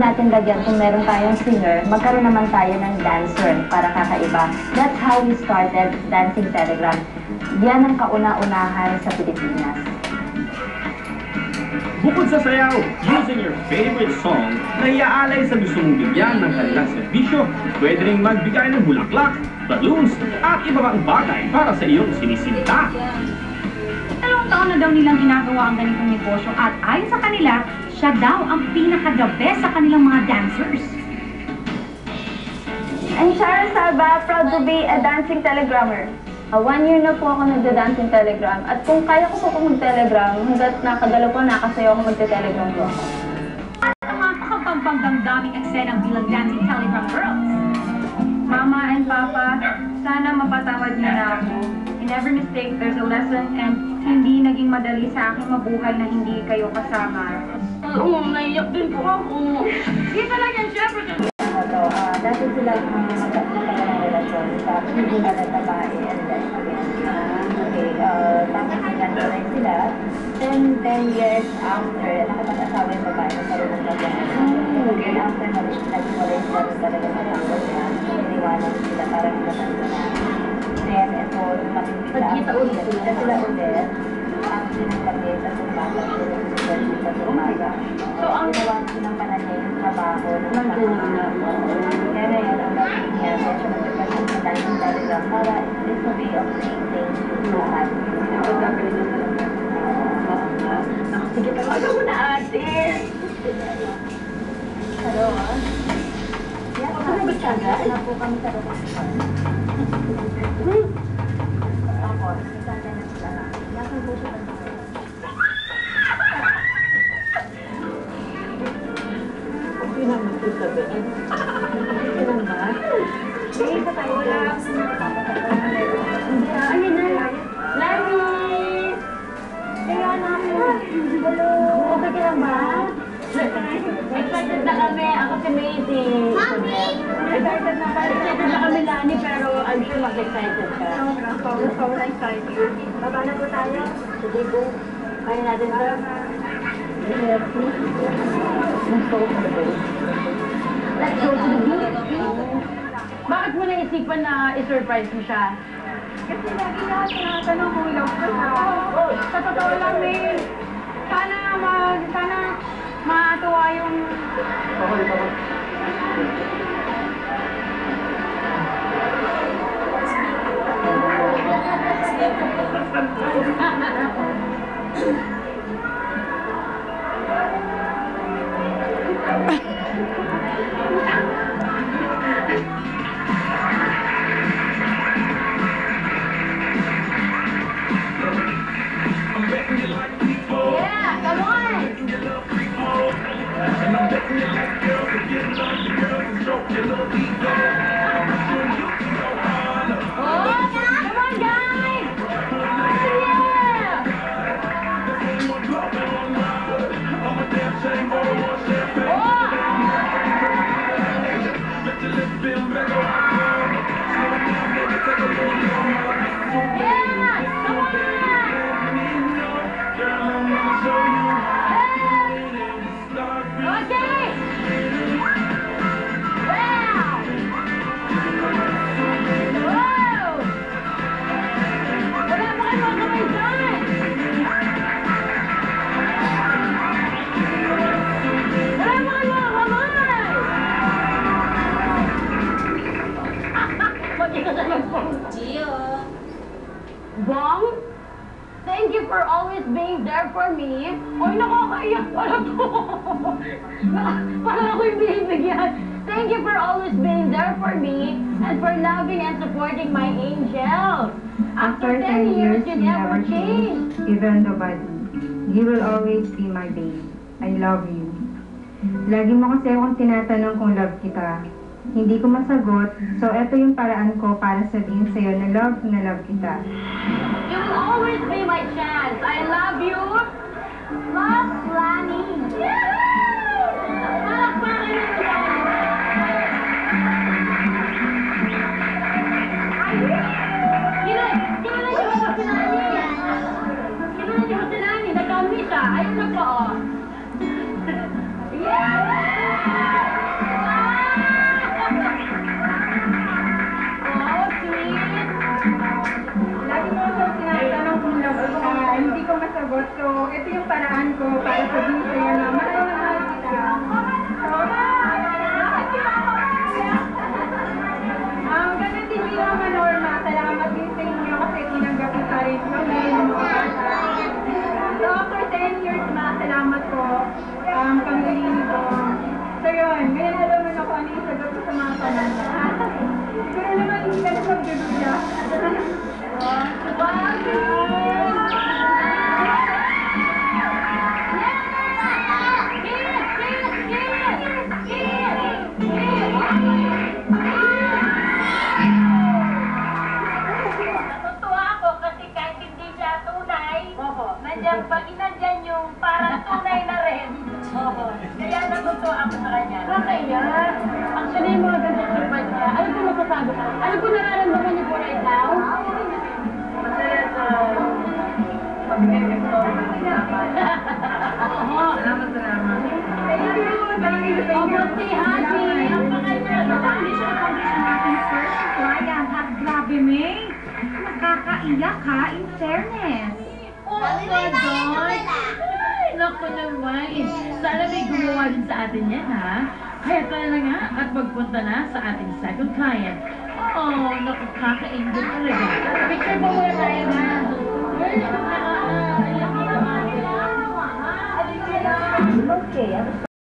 natin lagyan kung meron tayong singer, magkaroon naman tayo ng dancer para kakaiba. That's how we started Dancing Telegram. Yan ang kauna-unahan sa Pilipinas. Bukod sa sayaw, using your favorite song na iaalay sa gusto mong bigyan ng kanilang serbisyo, pwede rin magbigay ng bulaklak, balloons, at iba pang bagay para sa iyong sinisinta. 2 taon na daw nilang ginagawa ang ganitong negosyo at ayon sa kanila, siya daw ang pinaka-the best sa kanilang mga dancers. I'm Shara Saba, proud to be a dancing telegrammer. 1 year na po ako nagda-dancing telegram. At kung kaya ko po mag-telegram, hanggat nakagalaw po, nakasayo ako magte-telegram po ako. At ang mga kapagpanggang daming eksenang bilang dancing telegram girls. Mama and Papa, sana mapatawad niyo na ako. In every mistake, there's a lesson and hindi naging madali sa akin mabuhay na hindi kayo kasama. Oo, naiyak din po ako. Dito lang yan, syempre. Dati sila magkakita ng relasyon sa hindi na babae and then again. Tapos nagkakaroon sila. Then 10 years after, nakapag-asawa yung babae na karoon ng babae. Then after nag-iwalay sila talaga sa tanggol niya, iniwanan sila parang natanto na. Then ito, Pagkita ulit sila ulit. Ang sinagtabi sa sumbata, sinagtabi sa sumbata. So, ang ginawa ng pananay yung trabaho ng pagkakita. Kaya ngayon, ang gawin niya, medyo magpapasok sa dancing telegram para it's a way of saying thank you to lahat. Sige, tawagan mo na ate. Hello? Yes, Sumagot ka agad? na po kami sa relasyon. Tapos, isang na sila na. Nasa buso ka na. Okay naman ito sabihin. Okay naman ba? Sige, sa tayo lang. Ayun na. Lani! Kaya namin. Hello. Okay ka lang ba? Excited na kami. Ako si Maisie. Excited na kayo. Excited na kami, Lani, pero I'm sure mag-excited ka. So excited. Baba na po tayo. Sige po. Kaya natin ba? Let's go to the beach. Let's go to the beach. Bakit mo naisipan na i-surprise mo siya? Kasi lagi na tinatanong kung love ko siya. Sa totoo lang, May. Sana matuwa yung... Yeah, come on! Oh, come on, guys! Bong, thank you for always being there for me. Oy, nakakaiyak pala to. Parang ako yung binibigyan. Thank you for always being there for me and for loving and supporting my angel. After 10 years, you never changed. Even the body. You will always be my baby. I love you. Lagi mo kasi akong tinatanong kung love kita. Hindi ko masagot, so eto yung paraan ko para sabihin sa'yo na love kita. You will always be my chance. I love you. Love, Lani. Ayun na po, oh. Yeah! Siguro naman hindi ka nasabgabigya. Natutuwa ako kasi kahit hindi siya tunay, nandiyan pag inandyan yung parang tunay na rin. Kaya natutuwa ako sa kanya. Okay yan. Actually, yung mga ganito surprise niya, alam ko masasabi ko. Alam ko nararamdaman niyo po right now. Masaya sa pabigay ng story. Salamat. Si Happy, ang pakanya. Accomplish natin, sir. Ryan, at grabe, May. Nakakaiyak ha, in fairness. Oh my God! Naku naman. Sana may gumawa din sa atin yan, ha? Kaya tala na nga at magpunta na sa ating second client. Oh, naku, kaka-enjoy talaga. Picture mo muna tayo, ha? Okay,